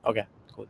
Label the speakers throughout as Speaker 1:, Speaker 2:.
Speaker 1: Okay, cool.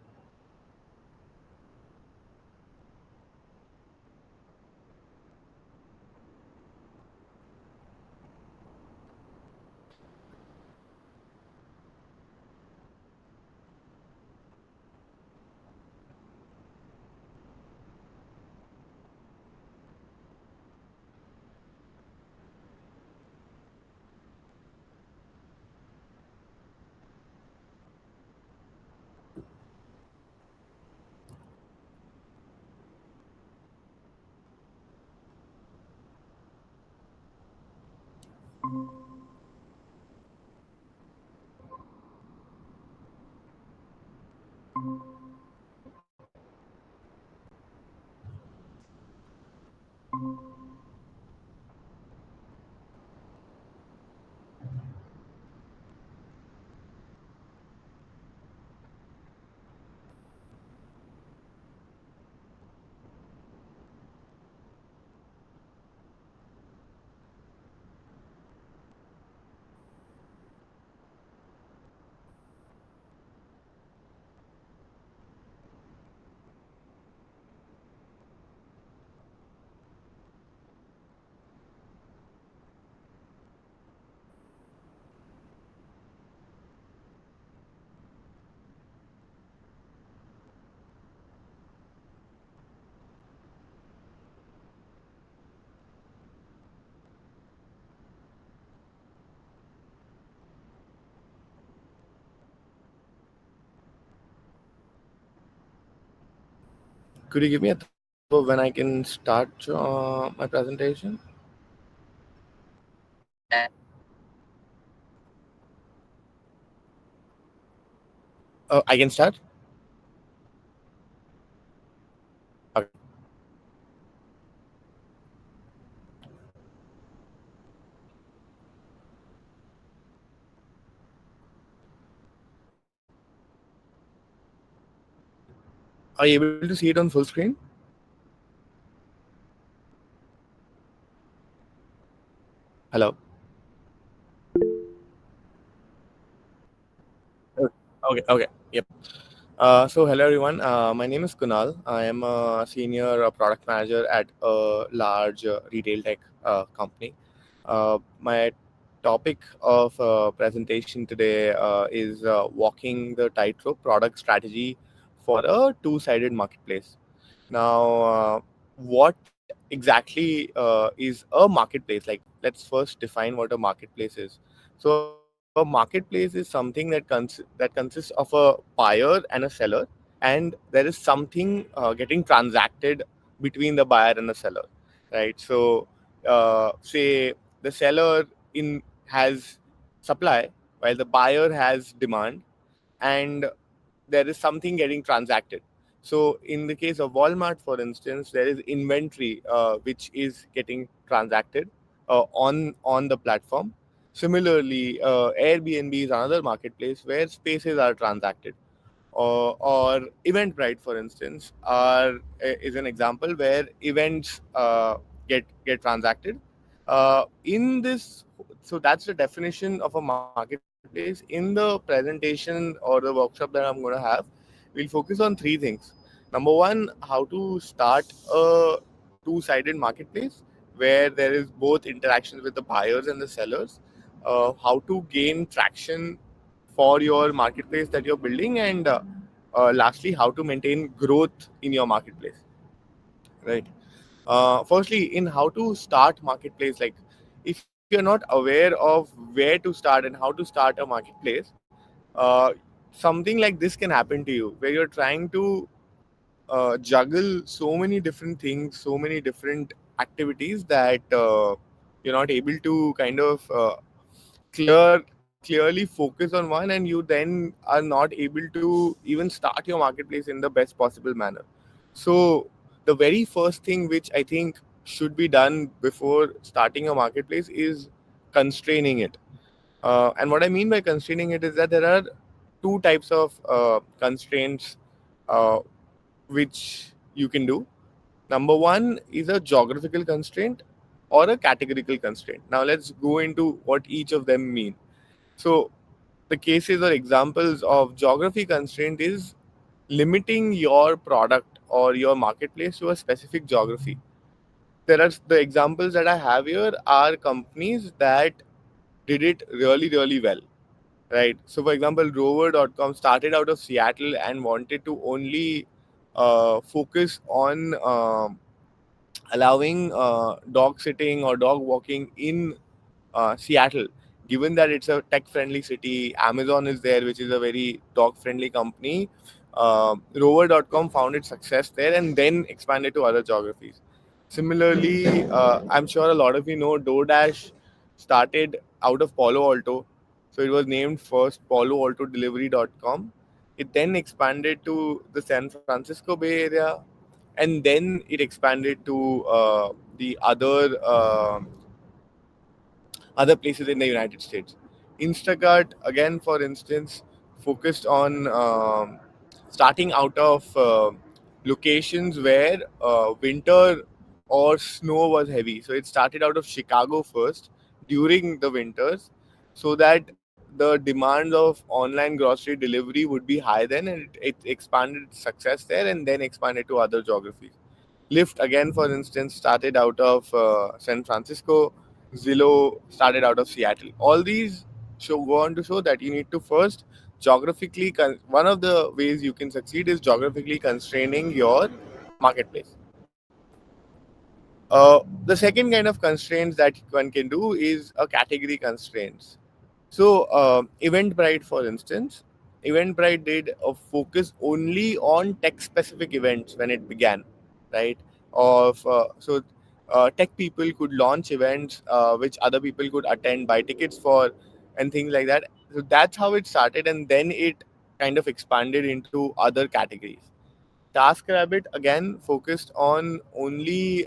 Speaker 1: Could you give me a thumb up when I can start my presentation? I can start. Okay. Are you able to see it on full screen? Hello. Okay. Okay. Yep. So hello everyone. My name is Kunal. I am a senior product manager at a large retail tech company. My topic of presentation today is walking the tightrope product strategy for a two-sided marketplace. Now, what exactly is a marketplace? Like, let's first define what a marketplace is. So, a marketplace is something that consists of a buyer and a seller, and there is something getting transacted between the buyer and the seller, right? So, say the seller in has supply while the buyer has demand, and there is something getting transacted. So in the case of Walmart, for instance, there is inventory which is getting transacted on the platform. Similarly, Airbnb is another marketplace where spaces are transacted. Or Eventbrite, for instance, is an example where events get transacted. In this, so that's the definition of a marketplace. In the presentation or the workshop that I'm going to have, we'll focus on three things. Number one, how to start a two-sided marketplace where there is both interactions with the buyers and the sellers. How to gain traction for your marketplace that you're building, and lastly, how to maintain growth in your marketplace, right? Firstly, in how to start marketplace, like if you're not aware of where to start and how to start a marketplace, uh, something like this can happen to you where you're trying to juggle so many different things, so many different activities that you're not able to kind of clearly focus on one, and you then are not able to even start your marketplace in the best possible manner. So the very first thing which I think should be done before starting a marketplace is constraining it. And what I mean by constraining it is that there are two types of constraints uh, which you can do. Number one is a geographical constraint or a categorical constraint. Now let's go into what each of them mean. So the cases or examples of geography constraint is limiting your product or your marketplace to a specific geography. There are the examples that I have here are companies that did it really, really well, right? So, for example, Rover.com started out of Seattle and wanted to only focus on allowing dog sitting or dog walking in Seattle, given that it's a tech-friendly city. Amazon is there, which is a very dog-friendly company. Rover.com found its success there and then expanded to other geographies. Similarly, I'm sure a lot of you know DoorDash started out of Palo Alto. So it was named first Palo Alto Delivery.com. It then expanded to the San Francisco Bay Area, and then it expanded to the other places in the United States. Instacart, again, for instance, focused on starting out of locations where winter or snow was heavy. So it started out of Chicago first during the winters, so that the demand of online grocery delivery would be high then, and it expanded success there and then expanded to other geographies. Lyft, again, for instance, started out of San Francisco. Zillow started out of Seattle. All these go on to show that you need to first geographically. One of the ways you can succeed is geographically constraining your marketplace. The second kind of constraints that one can do is a category constraints. So, Eventbrite, for instance, Eventbrite did a focus only on tech-specific events when it began, right? Tech people could launch events which other people could attend, buy tickets for, and things like that. So that's how it started, and then it kind of expanded into other categories. TaskRabbit again focused on only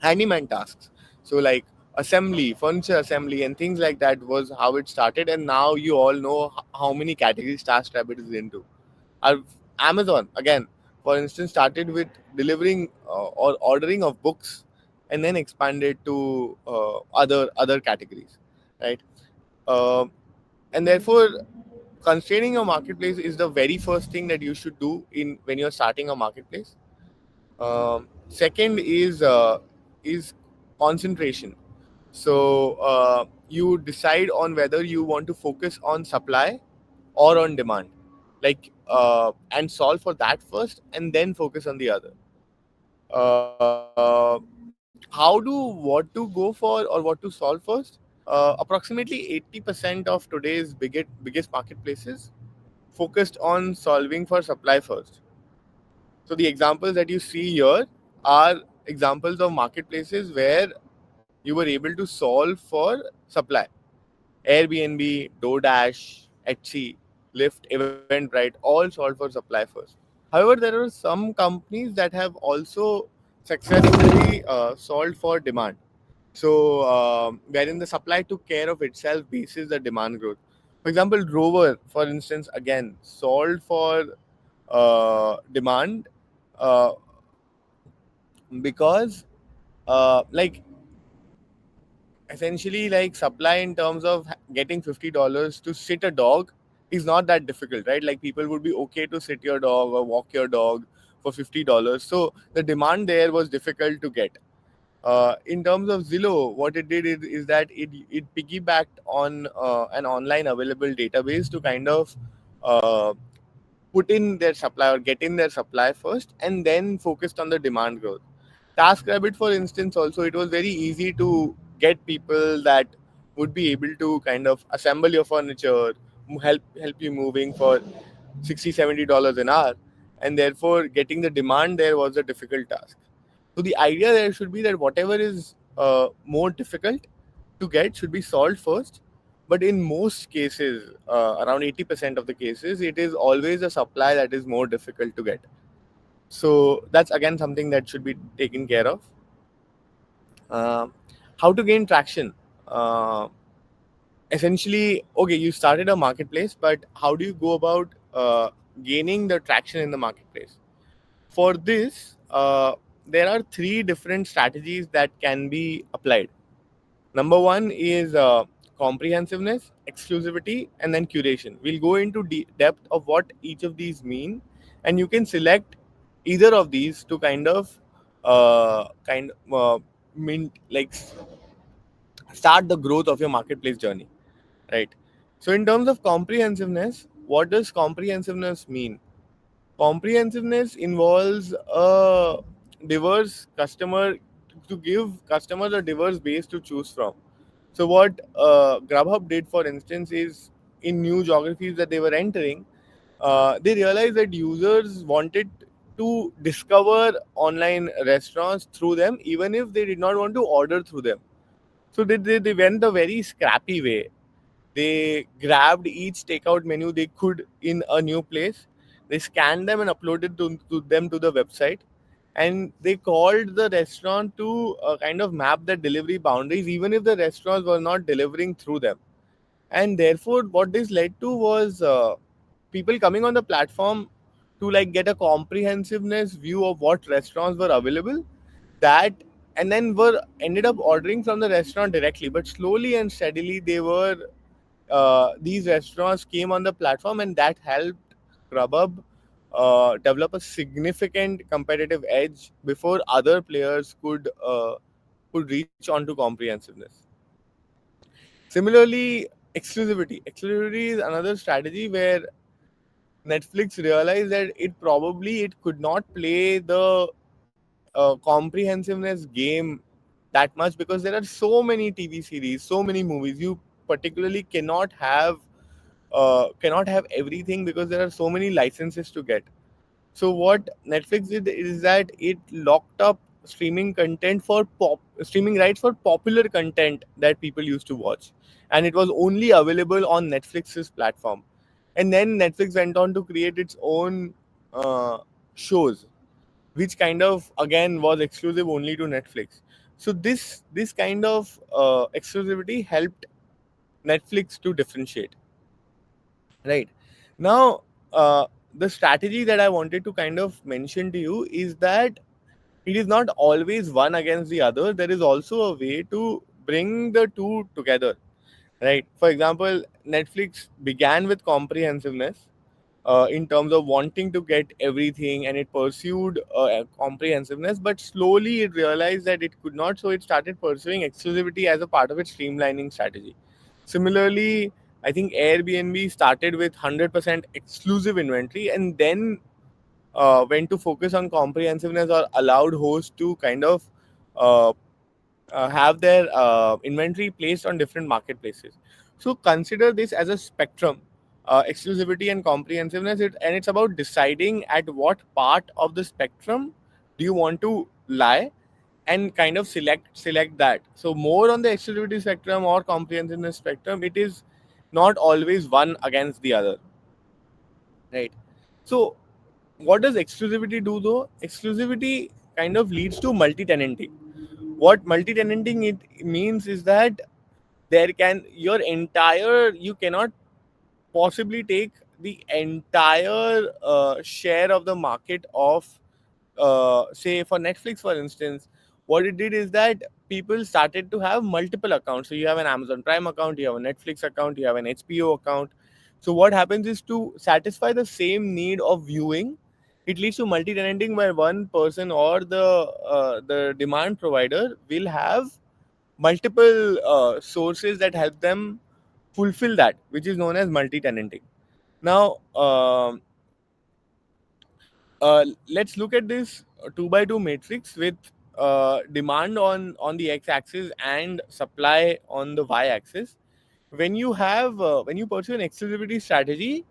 Speaker 1: handyman tasks. So like assembly, furniture assembly, and things like that was how it started. And now you all know how many categories TaskRabbit is into. Our Amazon again, for instance, started with delivering or ordering of books, and then expanded to other categories, right? Uh, and therefore, constraining your marketplace is the very first thing that you should do in when you're starting a marketplace. Second is concentration. So you decide on whether you want to focus on supply or on demand, and solve for that first, and then focus on the other. How do what to go for or what to solve first? Approximately 80% of today's biggest marketplaces focused on solving for supply first. So the examples that you see here are examples of marketplaces where you were able to solve for supply. Airbnb, DoorDash, Etsy, Lyft, Eventbrite all solve for supply first. However, there are some companies that have also successfully solved for demand. So, wherein the supply took care of itself basis the demand growth. For example, Rover, for instance, again solved for demand uh, because like essentially like supply in terms of getting $50 to sit a dog is not that difficult, right? Like people would be okay to sit your dog or walk your dog for $50. So the demand there was difficult to get. In terms of Zillow, what it did is that it piggybacked on an online available database to kind of uh, put in their supply or get in their supply first and then focused on the demand growth. TaskRabbit, for instance, also it was very easy to get people that would be able to kind of assemble your furniture, help you moving for 60 $70 an hour, and therefore getting the demand there was a difficult task. So the idea there should be that whatever is more difficult to get should be solved first. But in most cases, around 80% of the cases, it is always a supply that is more difficult to get. So that's again something that should be taken care of. Uh, how to gain traction? Uh, Essentially, okay, you started a marketplace, but how do you go about gaining the traction in the marketplace? For this, there are three different strategies that can be applied. Number one is comprehensiveness, exclusivity, and then curation. We'll go into depth of what each of these mean, and you can select either of these to kind mint like start the growth of your marketplace journey, right? So in terms of comprehensiveness, what does comprehensiveness mean? Comprehensiveness involves a diverse customer, to give customers a diverse base to choose from. So what Grubhub did, for instance, is in new geographies that they were entering, they realized that users wanted to discover online restaurants through them, even if they did not want to order through them. So they went a very scrappy way. They grabbed each takeout menu they could in a new place. They scanned them and uploaded to them to the website. And they called the restaurant to kind of map the delivery boundaries, even if the restaurants were not delivering through them. And therefore, what this led to was people coming on the platform to like get a comprehensiveness view of what restaurants were available, that and then were ended up ordering from the restaurant directly. But slowly and steadily, they were these restaurants came on the platform, and that helped Grubhub develop a significant competitive edge before other players could reach onto comprehensiveness. Similarly, exclusivity. Exclusivity is another strategy where Netflix realized that it could not play the comprehensiveness game that much, because there are so many TV series, so many movies. You particularly cannot have everything because there are so many licenses to get. So what Netflix did is that it locked up streaming rights for popular content that people used to watch, and it was only available on Netflix's platform. And then Netflix went on to create its own uh, shows, which kind of again was exclusive only to Netflix. So this kind of exclusivity helped Netflix to differentiate. Right. Now, the strategy that I wanted to kind of mention to you is that it is not always one against the other. There is also a way to bring the two together. Right. For example, Netflix began with comprehensiveness in terms of wanting to get everything, and it pursued comprehensiveness, but slowly it realized that it could not, so it started pursuing exclusivity as a part of its streamlining strategy. Similarly, I think Airbnb started with 100% exclusive inventory, and then went to focus on comprehensiveness, or allowed hosts to kind of uh, have their inventory placed on different marketplaces. So consider this as a spectrum, exclusivity and comprehensiveness, and it's about deciding at what part of the spectrum do you want to lie, and kind of select that. So more on the exclusivity spectrum or comprehensiveness spectrum, it is not always one against the other, right? So what does exclusivity do though? Exclusivity kind of leads to multi-tenanting. What multi-tenanting it means is that you cannot possibly take the entire share of the market of say for Netflix, for instance. What it did is that people started to have multiple accounts. So you have an Amazon Prime account, you have a Netflix account, you have an HBO account. So what happens is, to satisfy the same need of viewing, it leads to multi-tenanting, where one person or the demand provider will have multiple sources that help them fulfill that, which is known as multi-tenanting. Now, let's look at this 2 by 2 matrix with demand on the x-axis and supply on the y-axis. When you pursue an exclusivity strategy,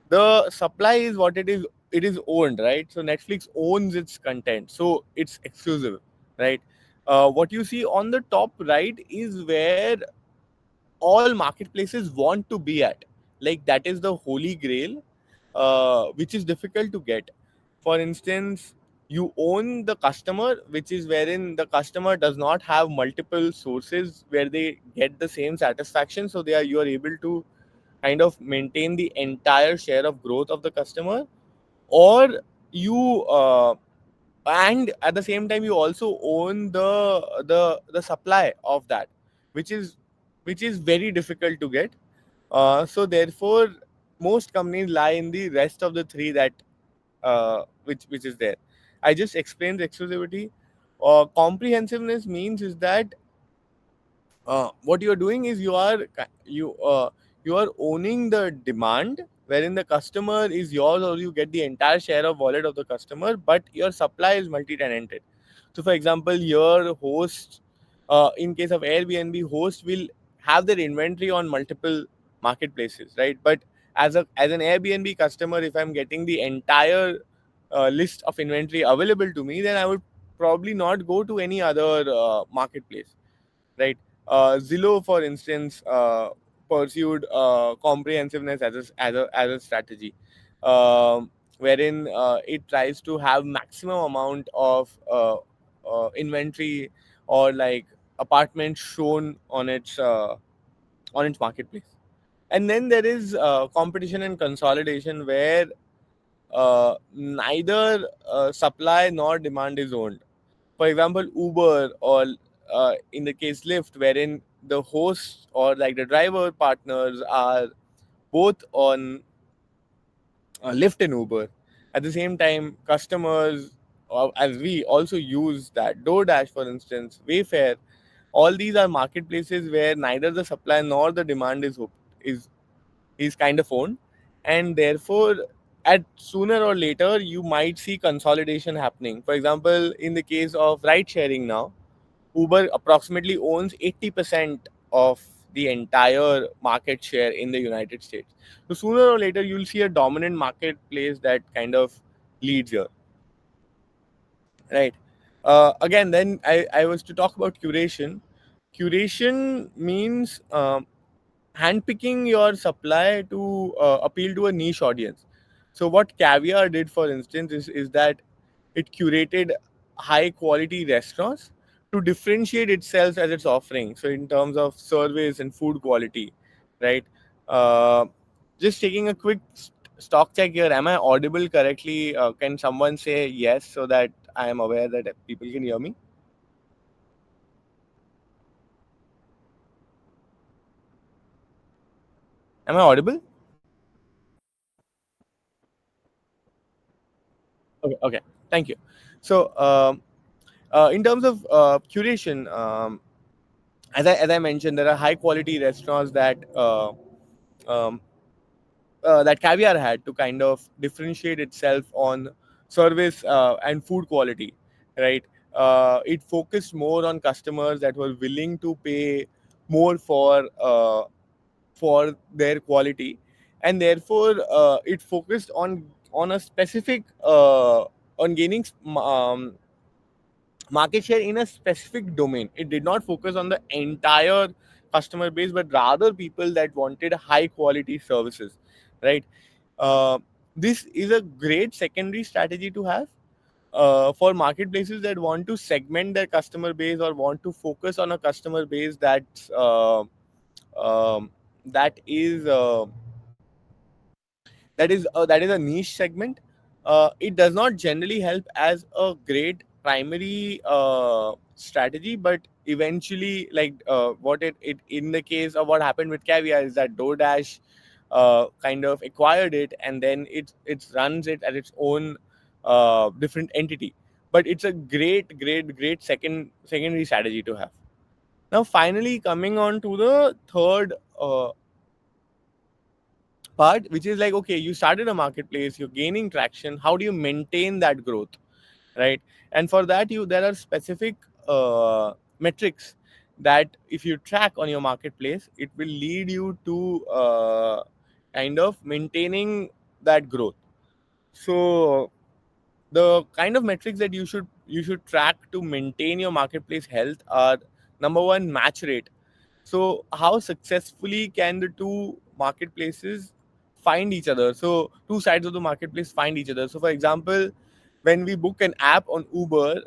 Speaker 1: the supply is what it is. It is owned, right? So Netflix owns its content, so it's exclusive, right? What you see on the top right is where all marketplaces want to be at. Like, that is the holy grail, which is difficult to get. For instance, you own the customer, which is wherein the customer does not have multiple sources where they get the same satisfaction, so you are able to kind of maintain the entire share of growth of the customer. Or you and at the same time, you also own the supply of that, which is which is very difficult to get. So therefore, most companies lie in the rest of the three that which is there. I just explained the exclusivity. Comprehensiveness means is that what you are doing is you are owning the demand, wherein the customer is yours, or you get the entire share of wallet of the customer, but your supply is multi-tenanted. So for example, your host, in case of Airbnb, host will have their inventory on multiple marketplaces, right? But as an Airbnb customer, if I'm getting the entire list of inventory available to me, then I would probably not go to any other marketplace, right? Zillow, for instance, pursued comprehensiveness as a strategy, wherein it tries to have maximum amount of inventory or like apartments shown on its marketplace. And then there is competition and consolidation, where neither supply nor demand is owned. For example, Uber, or in the case Lyft, wherein the host or like the driver partners are both on Lyft and Uber. At the same time, customers, as we also use that, DoorDash, for instance, Wayfair, all these are marketplaces where neither the supply nor the demand is is kind of owned, and therefore at sooner or later you might see consolidation happening. For example, in the case of ride sharing now, Uber approximately owns 80% of the entire market share in the United States. So sooner or later, you'll see a dominant marketplace that kind of leads here, right? Again, then I was to talk about curation. Curation means handpicking your supply to appeal to a niche audience. So what Caviar did, for instance, is that it curated high quality restaurants to differentiate itself as its offering. So in terms of service and food quality, right? Uh, just taking a quick stock check here. Am I audible correctly? Can someone say yes so that I am aware that people can hear me? Am I audible? Okay. Okay. Thank you. So in terms of curation, as I mentioned, there are high quality restaurants um, that Caviar had to kind of differentiate itself on service and food quality, right? It focused more on customers that were willing to pay more for their quality, and therefore it focused on a specific on gaining market share in a specific domain. It did not focus on the entire customer base, but rather people that wanted high quality services, right? Uh, this is a great secondary strategy to have for marketplaces that want to segment their customer base or want to focus on a customer base um, that is that is a niche segment. It does not generally help as a great primary strategy, but eventually, like it in the case of what happened with Caviar, is that DoorDash kind of acquired it, and then it runs it as its own different entity. But it's a great secondary strategy to have. Now, finally, coming on to the third part, which is like, okay, you started a marketplace, you're gaining traction, how do you maintain that growth, right? And for that, you there are specific metrics that if you track on your marketplace, it will lead you to kind of maintaining that growth. So the kind of metrics that you should track to maintain your marketplace health are: number one, match rate. So how successfully can the two marketplaces find each other? So two sides of the marketplace find each other. So for example, when we book an app on Uber,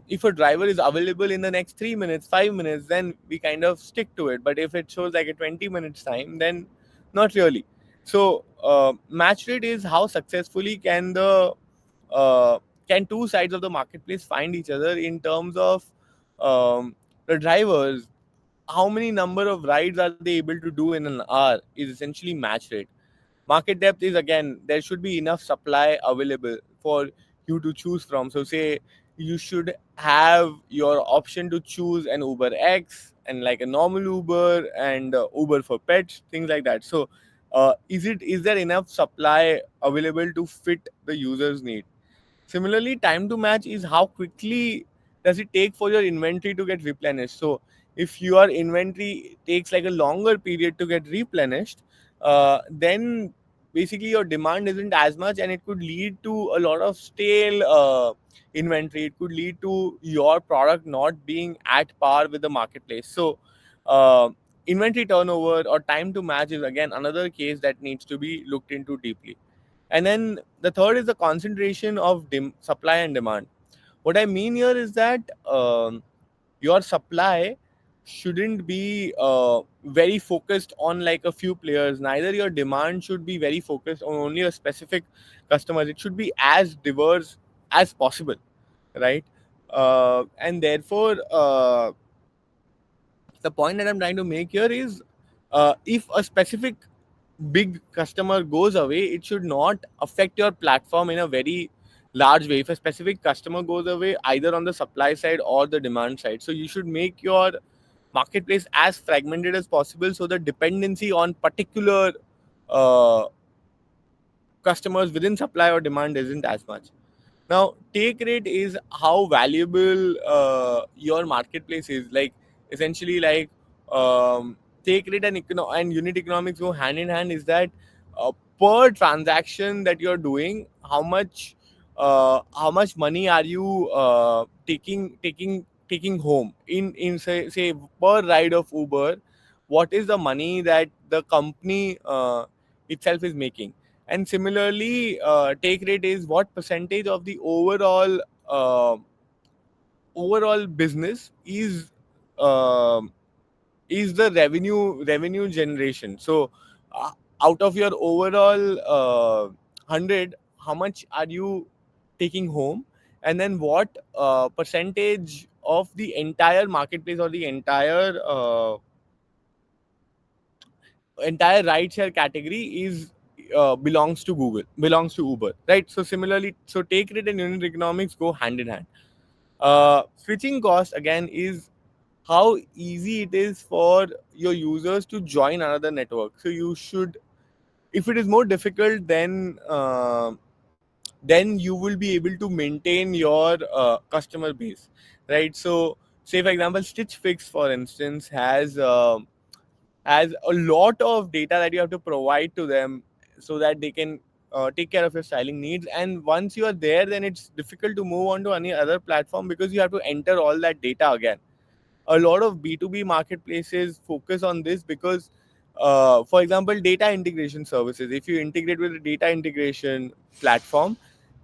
Speaker 1: if a driver is available in the next 3 minutes, 5 minutes, then we kind of stick to it. But if it shows like a 20 minutes time, then not really. So match rate is how successfully uh, can two sides of the marketplace find each other in terms of the drivers. how many number of rides are they able to do in an hour is essentially match rate. Market depth is, again, there should be enough supply available for you to choose from. So say you should have your option to choose an Uber X and like a normal Uber and Uber for pets, things like that. So is there enough supply available to fit the user's need? Similarly, time to match is how quickly does it take for your inventory to get replenished. So if your inventory takes like a longer period to get replenished, then basically your demand isn't as much, and it could lead to a lot of stale inventory. It could lead to your product not being at par with the marketplace. So uh, inventory turnover or time to match is again another case that needs to be looked into deeply. And then the third is the concentration of supply and demand. What I mean here is that your supply shouldn't be very focused on like a few players. Neither your demand should be very focused on only a specific customers. It should be as diverse as possible, right? And therefore, the point that I'm trying to make here is, if a specific big customer goes away, it should not affect your platform in a very large way. If a specific customer goes away, either on the supply side or the demand side, so you should make your marketplace as fragmented as possible, so the dependency on particular uh, customers within supply or demand isn't as much. Now, take rate is how valuable your marketplace is. Like essentially, like take rate and and unit economics go hand in hand. Is that per transaction that you're doing, how much money are you taking home in say per ride of Uber? What is the money that the company itself is making? And similarly, take rate is what percentage of the overall business um is the revenue generation. So uh, out of your overall 100, how much are you taking home? And then what percentage of the entire marketplace or the entire rideshare category is belongs to Uber, right? So similarly, so take rate and unit economics go hand in hand. Switching cost again is how easy it is for your users to join another network. So you should, if it is more difficult, then you will be able to maintain your customer base, right? So say for example, Stitch Fix, for instance, has a lot of data that you have to provide to them so that they can take care of your styling needs. And once you are there, then it's difficult to move on to any other platform because you have to enter all that data again. A lot of B2B marketplaces focus on this because, for example, data integration services, if you integrate with a data integration platform,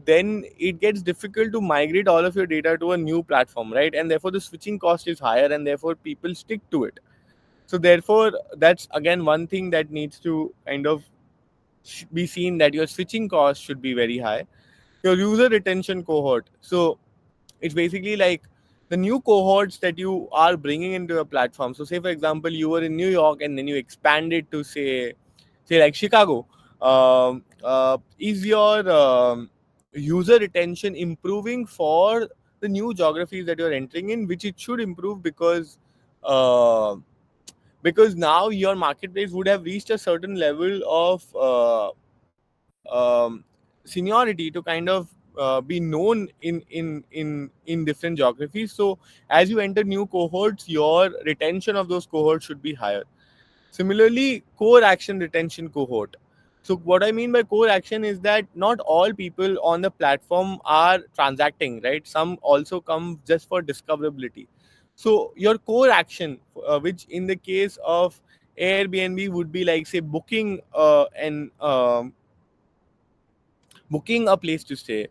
Speaker 1: then it gets difficult to migrate all of your data to a new platform, right? And therefore the switching cost is higher, and therefore people stick to it. So therefore, that's again one thing that needs to kind of be seen, that your switching cost should be very high. Your user retention cohort. So it's basically like the new cohorts that you are bringing into a platform. So say for example, you were in New York and then you expanded to say like Chicago. Is your user retention improving for the new geographies that you're entering in, which it should improve uh, because now your marketplace would have reached a certain level of um, seniority to kind of be known in different geographies. So as you enter new cohorts, your retention of those cohorts should be higher. Similarly, core action retention cohort. So what I mean by core action is that not all people on the platform are transacting, right? Some also come just for discoverability. So your core action, which in the case of Airbnb would be like say booking a place to stay.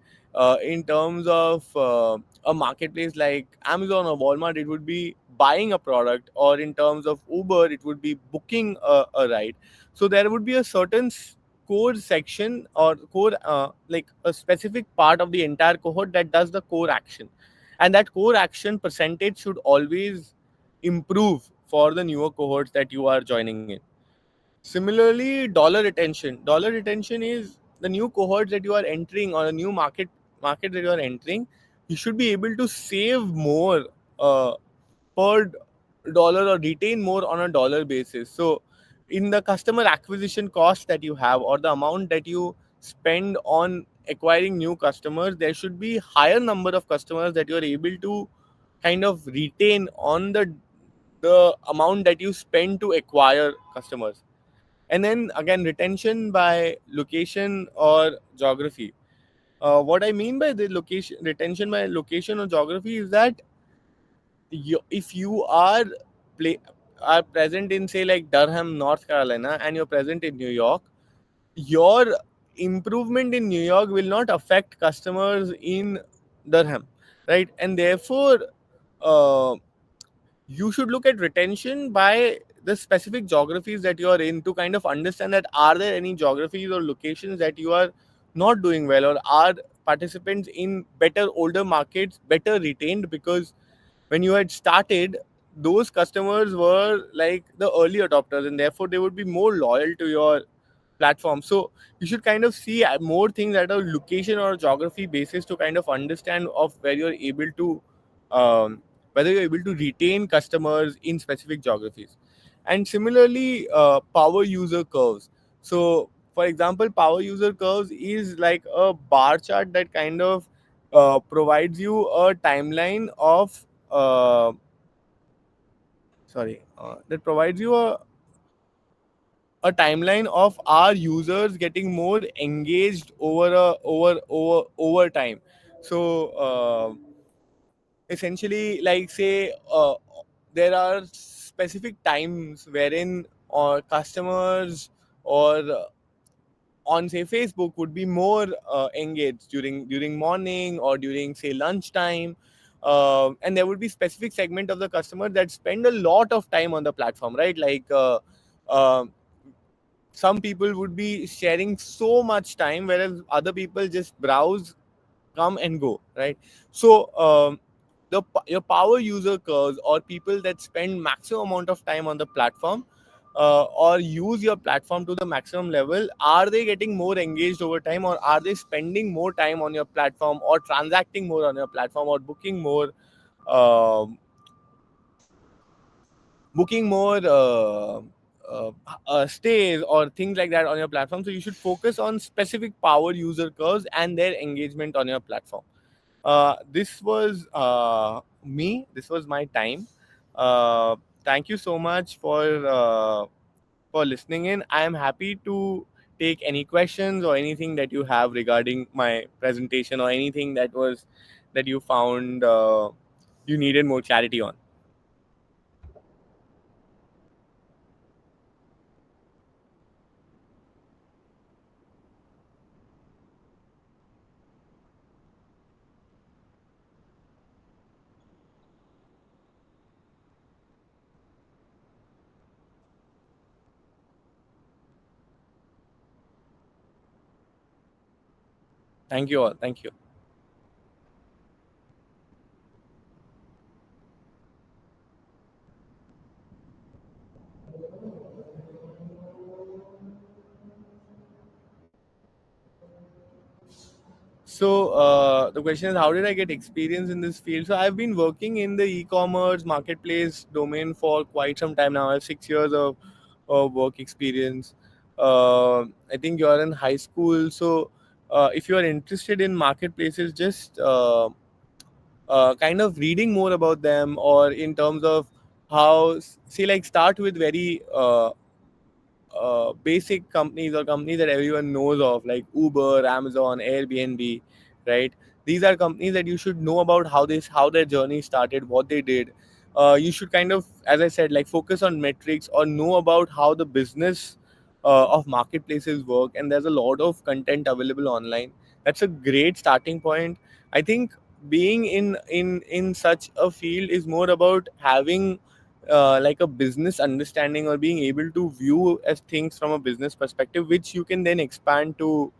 Speaker 1: In terms of a marketplace like Amazon or Walmart, it would be buying a product, or in terms of Uber, it would be booking a ride. So there would be a certain core section or core like a specific part of the entire cohort that does the core action, and that core action percentage should always improve for the newer cohorts that you are joining in. Similarly, dollar retention. Dollar retention is the new cohorts that you are entering, or a new market that you are entering. You should be able to save more uh, per dollar, or retain more on a dollar basis. So, in the customer acquisition cost that you have, or the amount that you spend on acquiring new customers, there should be higher number of customers that you are able to kind of retain on the amount that you spend to acquire customers. And then again, retention by location or geography. What I mean by the location retention by location or geography is that if you play are present in, say, like Durham, North Carolina, and you're present in New York, your improvement in New York will not affect customers in Durham, right? And therefore, uh, you should look at retention by the specific geographies that you are in, to kind of understand that are there any geographies or locations that you are not doing well, or are participants in better older markets better retained, because when you had started, those customers were like the early adopters, and therefore they would be more loyal to your platform. So you should kind of see more things at a location or geography basis, to kind of understand of where you're able to whether you're able to retain customers in specific geographies. And similarly, power user curves. So for example, power user curves is like a bar chart that kind of provides you a timeline of that provides you a timeline of our users getting more engaged over time. So essentially, like, say, there are specific times wherein customers, or on, say, Facebook, would be more engaged during morning, or during, say, lunchtime. And there would be specific segment of the customer that spend a lot of time on the platform, right? Like, uh, some people would be sharing so much time, whereas other people just browse, come and go, right? So your power user curves, or people that spend maximum amount of time on the platform, or use your platform to the maximum level, are they getting more engaged over time, or are they spending more time on your platform, or transacting more on your platform, or um, booking more uh, stays or things like that on your platform. So you should focus on specific power user curves and their engagement on your platform. This was me. This was my time. Uh, Thank you so much for listening in. I am happy to take any questions or anything that you have regarding my presentation, or anything that you found you needed more clarity on. Thank you all. Thank you. So the question is, how did I get experience in this field? So I've been working in the e-commerce marketplace domain for quite some time now. I have 6 years of work experience. I think you're in high school, so if you are interested in marketplaces, just kind of reading more about them, or in terms of how, see, like, start with very basic companies, or companies that everyone knows of, like Uber, Amazon, Airbnb, right? These are companies that you should know about how their journey started, what they did. You should kind of, as I said, like, focus on metrics, or know about how the business of marketplaces work. And there's a lot of content available online. That's a great starting point. I think being in such a field is more about having like a business understanding, or being able to view as things from a business perspective, which you can then expand to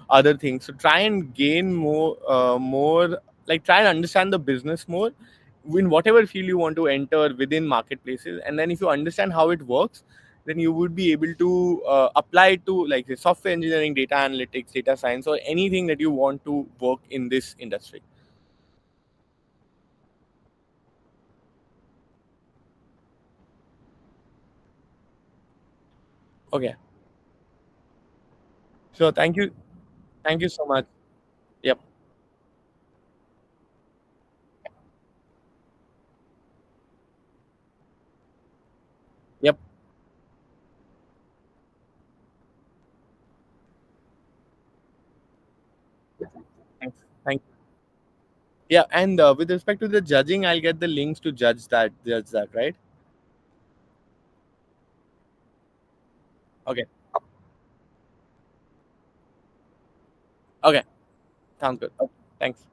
Speaker 1: other things. So try and gain more like, try and understand the business more, in whatever field you want to enter within marketplaces, and then if you understand how it works, then you would be able to apply it to like say, software engineering, data analytics, data science, or anything that you want to work in this industry. Okay, so thank you so much. Yep, yep. Thanks. Thank you. Yeah, and with respect to the judging, I'll get the links to judge that, right? Okay, okay. Sounds good. Okay. Thanks.